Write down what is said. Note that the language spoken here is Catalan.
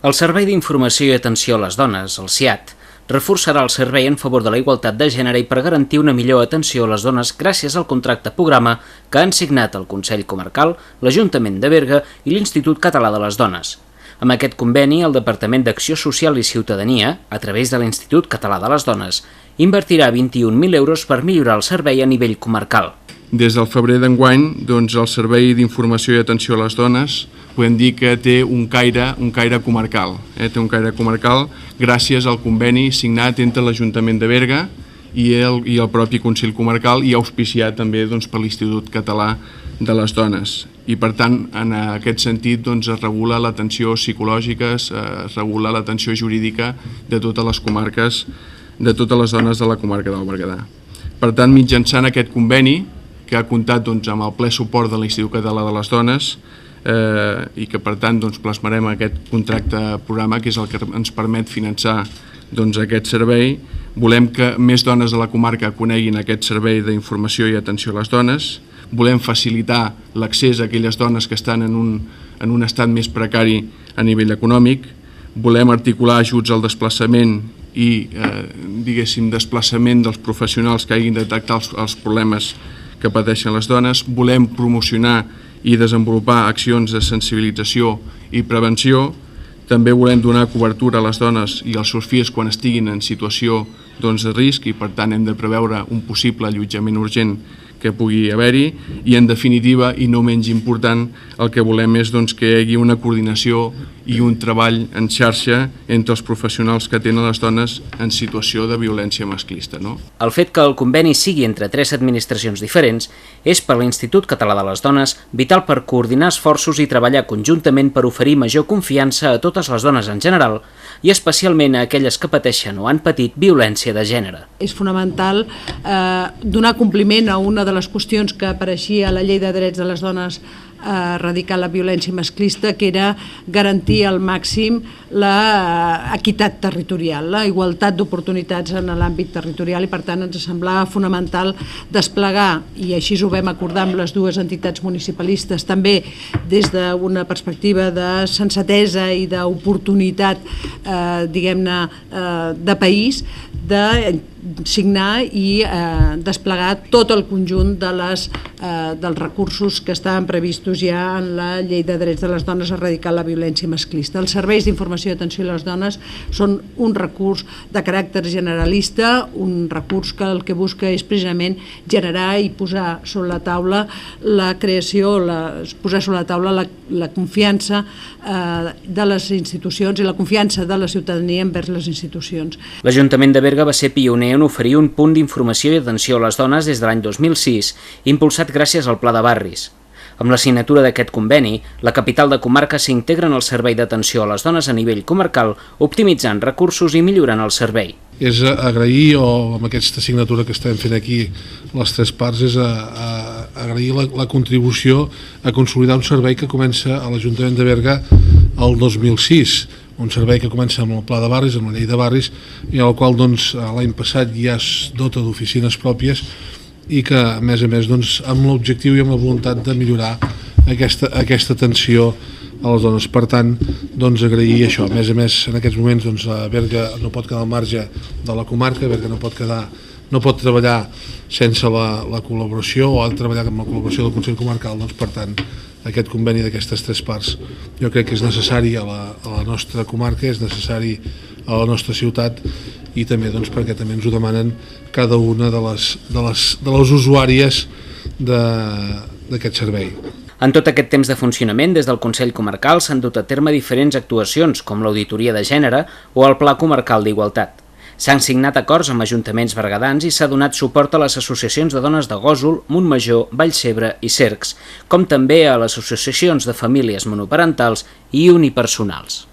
El Servei d'Informació i Atenció a les Dones, el SIAT, reforçarà el servei en favor de la igualtat de gènere i per garantir una millor atenció a les dones gràcies al contracte programa que han signat el Consell Comarcal, l'Ajuntament de Berga i l'Institut Català de les Dones. Amb aquest conveni, el Departament d'Acció Social i Ciutadania, a través de l'Institut Català de les Dones, invertirà 21.000 euros per millorar el servei a nivell comarcal. Des del febrer d'enguany, el Servei d'Informació i Atenció a les Dones podem dir que té un caire comarcal. Té un caire comarcal gràcies al conveni signat entre l'Ajuntament de Berga i el propi Consell Comarcal i auspiciat també per l'Institut Català de les Dones. I per tant, en aquest sentit es regula l'atenció psicològica, es regula l'atenció jurídica de totes les comarques, de totes les dones de la comarca del Berguedà. Per tant, mitjançant aquest conveni, que ha comptat amb el ple suport de l'Institut Català de les Dones i que per tant plasmarem aquest contracte programa, que és el que ens permet finançar aquest servei. Volem que més dones de la comarca coneguin aquest servei d'informació i atenció a les dones. Volem facilitar l'accés a aquelles dones que estan en un estat més precari a nivell econòmic. Volem articular ajuts al desplaçament i desplaçament dels professionals que hagin de detectar els problemes que pateixen les dones. Volem promocionar i desenvolupar accions de sensibilització i prevenció. També volem donar cobertura a les dones i als seus fills quan estiguin en situació de risc i per tant hem de preveure un possible allotjament urgent que pugui haver-hi i en definitiva i no menys important el que volem és que hi hagi una coordinació i un treball en xarxa entre els professionals que atenen les dones en situació de violència masclista. El fet que el conveni sigui entre 3 administracions diferents és per l'Institut Català de les Dones vital per coordinar esforços i treballar conjuntament per oferir major confiança a totes les dones en general i especialment a aquelles que pateixen o han patit violència de gènere. És fonamental donar compliment a una de les qüestions que apareixia a la Llei de Drets de les Dones a erradicar la violència masclista, que era garantir al màxim l'equitat territorial, la igualtat d'oportunitats en l'àmbit territorial i per tant ens semblava fonamental desplegar, i així ho vam acordar amb les dues entitats municipalistes, també des d'una perspectiva de sensatesa i d'oportunitat diguem-ne de país, de signar i desplegar tot el conjunt dels recursos que estaven previstos ja en la Llei de Drets de les Dones a erradicar la violència masclista. Els serveis d'informació i atenció a les dones són un recurs de caràcter generalista, un recurs que el que busca és precisament generar i posar sobre la taula la creació, posar sobre la taula la confiança de les institucions i la confiança de la ciutadania envers les institucions. L'Ajuntament de Berga va ser pioner en oferir un punt d'informació i atenció a les dones des de l'any 2006, impulsat gràcies al Pla de Barris. Amb la signatura d'aquest conveni, la capital de comarca s'integra en el servei d'atenció a les dones a nivell comarcal, optimitzant recursos i millorant el servei. És agrair, o amb aquesta signatura que estem fent aquí, les 3 parts, és agrair la contribució a consolidar un servei que comença a l'Ajuntament de Berga el 2006, un servei que comença amb el Pla de Barris, amb la Llei de Barris, i al qual l'any passat ja es dota d'oficines pròpies i que, a més, amb l'objectiu i amb la voluntat de millorar aquesta atenció a les dones. Per tant, agrair això. A més, en aquests moments Berga no pot quedar al marge de la comarca, Berga no pot treballar sense la col·laboració o ha de treballar amb la col·laboració del Consell Comarcal. Per tant, aquest conveni d'aquestes 3 parts jo crec que és necessari a la nostra comarca, és necessari a la nostra ciutat i també perquè també ens ho demanen cada una de les usuàries d'aquest servei. En tot aquest temps de funcionament, des del Consell Comarcal s'han dut a terme diferents actuacions, com l'auditoria de gènere o el Pla Comarcal d'Igualtat. S'han signat acords amb ajuntaments berguedans i s'ha donat suport a les associacions de dones de Gósol, Montmajor, Vallcebre i Cercs, com també a les associacions de famílies monoparentals i unipersonals.